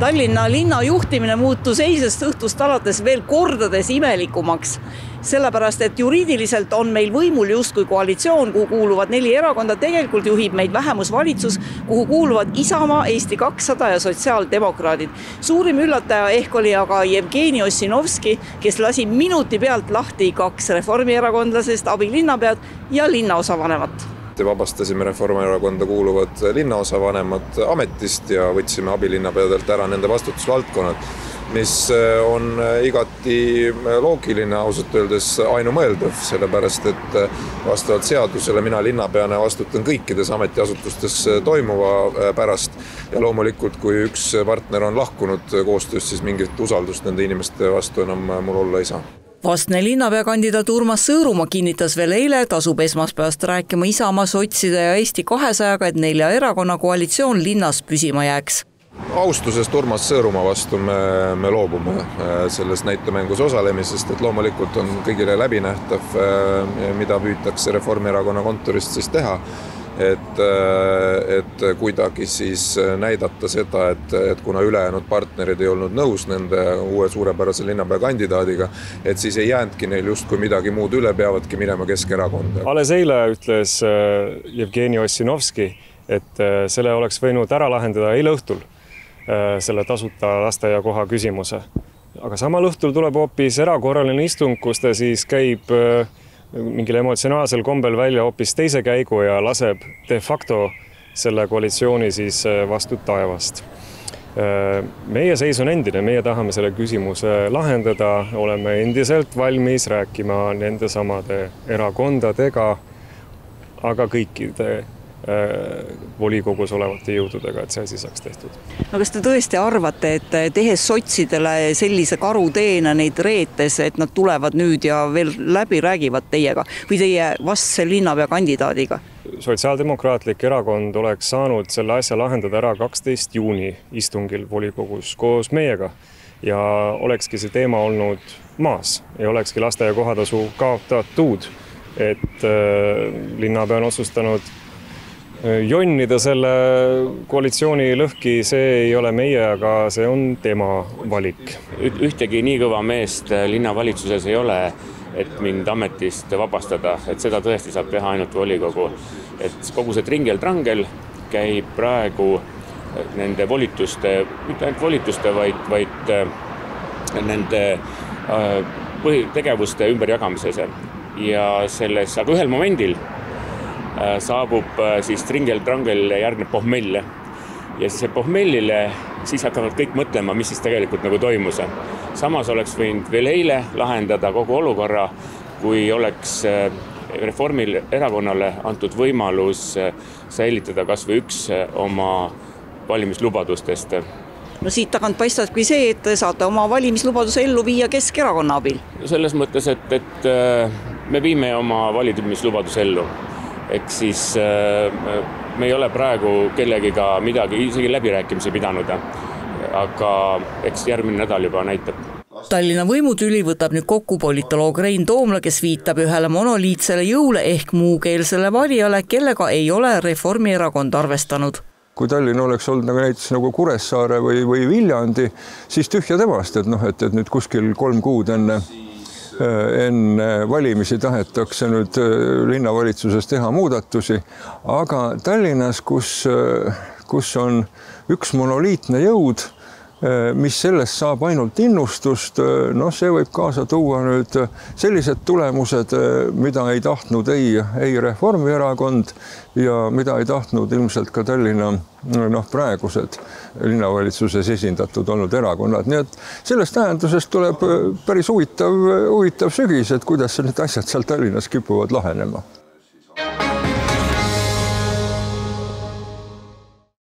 Tallinna linna juhtimine muutus eilsest õhtust alates veel kordades imelikumaks, sellepärast et juriidiliselt on meil võimul justkui koalitsioon, kuhu kuuluvad 4 erakonda, tegelikult juhib meid vähemusvalitsus, kuhu kuuluvad Isamaa, Eesti 200 ja sotsiaaldemokraadid. Suurim üllataja ehk oli aga Jevgeni Ossinovski, kes lasi minuti pealt lahti 2 reformierakondlasest, abilinnapead ja linnaosavanemat. Vabastasime Reformierakonda kuuluvad linnaosavanemad ametist ja võtsime abilinnapeadelt ära nende vastutusvaldkonnad, mis on igati loogiline, ausalt öeldes ainumõeldav, sellepärast et vastavalt seadusele mina linnapeana vastutan kõikides ametiasutustes toimuva pärast ja loomulikult, kui üks partner on lahkunud koostöös, siis mingit usaldust nende inimeste vastu enam mul olla ei saa. Vastne linnapeakandidaat Urmas Sõõrumaa kinnitas veel eile, et asub esmaspäevast rääkima Isamaa, sotside ja Eesti 200-ga, et 4 erakonna koalitsioon linnas püsima jääks. Austusest Urmas Sõõrumaa vastu me loobume selles näitemängus osalemisest, et loomulikult on kõigile läbinähtav, mida püütakse Reformierakonna kontorist siis teha. Et kuidagi siis näidata seda, et kuna ülejäänud partnerid ei olnud nõus nende uue suurepärase linnapea kandidaadiga, et siis ei jäänudki neil justkui midagi muud üle, peavadki minema Keskerakonda. Alles eile ütles Jevgeni Ossinovski, et selle oleks võinud ära lahendada eile õhtul, selle tasuta lasteaiakoha küsimuse. Aga samal õhtul tuleb hoopis erakorraline istung, kus ta siis käib mingil emotsionaalsel kombel välja hoopis teise käigu ja laseb de facto selle koalitsiooni siis vastu taevast. Meie seis on endine, meie tahame selle küsimuse lahendada, oleme endiselt valmis rääkima nende samade erakondadega, aga kõikide volikogus olevate jõududega, et see asi saaks tehtud. No kas te tõesti arvate, et tehes sotsidele sellise karuteena neid reetes, et nad tulevad nüüd ja veel läbi räägivad teiega või teie vastse linnapea kandidaadiga? Sotsiaaldemokraatlik erakond oleks saanud selle asja lahendada ära 12. juuni istungil volikogus koos meiega ja olekski see teema olnud maas ja olekski lasteaia kohatasu kaotatud, et linnapea on otsustanud jonnida selle koalitsiooni lõhki, see ei ole meie, aga see on tema valik. Ühtegi nii kõva meest linnavalitsuses ei ole, et mind ametist vabastada, et seda tõesti saab teha ainult volikogu. Et kogu see tringel-trangel käib praegu nende volituste, mitte ainult volituste, vaid nende põhitegevuste ümberjagamises. Ja selles, aga ühel momendil saabub siis tringel-trangel järgneb pohmell ja siis pohmellile siis hakkavad kõik mõtlema, mis siis tegelikult nagu toimus. Samas oleks võinud veel eile lahendada kogu olukorra, kui oleks Reformierakonnale antud võimalus säilitada kas või üks oma valimislubadustest. No siit tagant paistabki see, et saate oma valimislubaduse ellu viia Keskerakonna abil. Selles mõttes, et me viime oma valimislubaduse ellu. Eks siis me ei ole praegu kellegiga midagi, isegi läbirääkimisi pidanud, aga eks järgmine nädal juba näitab. Tallinna võimutüli võtab nüüd kokku politoloog Rein Toomla, kes viitab ühele monoliitsele jõule ehk muukeelsele valijale, kellega ei ole Reformierakond arvestanud. Kui Tallinn oleks olnud näiteks nagu Kuressaare või Viljandi, siis tühja temast, et nüüd kuskil 3 kuud enne valimisi tahetakse nüüd linnavalitsuses teha muudatusi, aga Tallinnas, kus on üks monoliitne jõud, mis sellest saab ainult innustust, see võib kaasa tuua nüüd sellised tulemused, mida ei tahtnud ei Reformierakond ja mida ei tahtnud ilmselt ka Tallinna praegused linnavalitsuses esindatud olnud erakonnad. Nii et sellest tähendusest tuleb päris huvitav sügis, et kuidas need asjad seal Tallinnas kipuvad lahenema.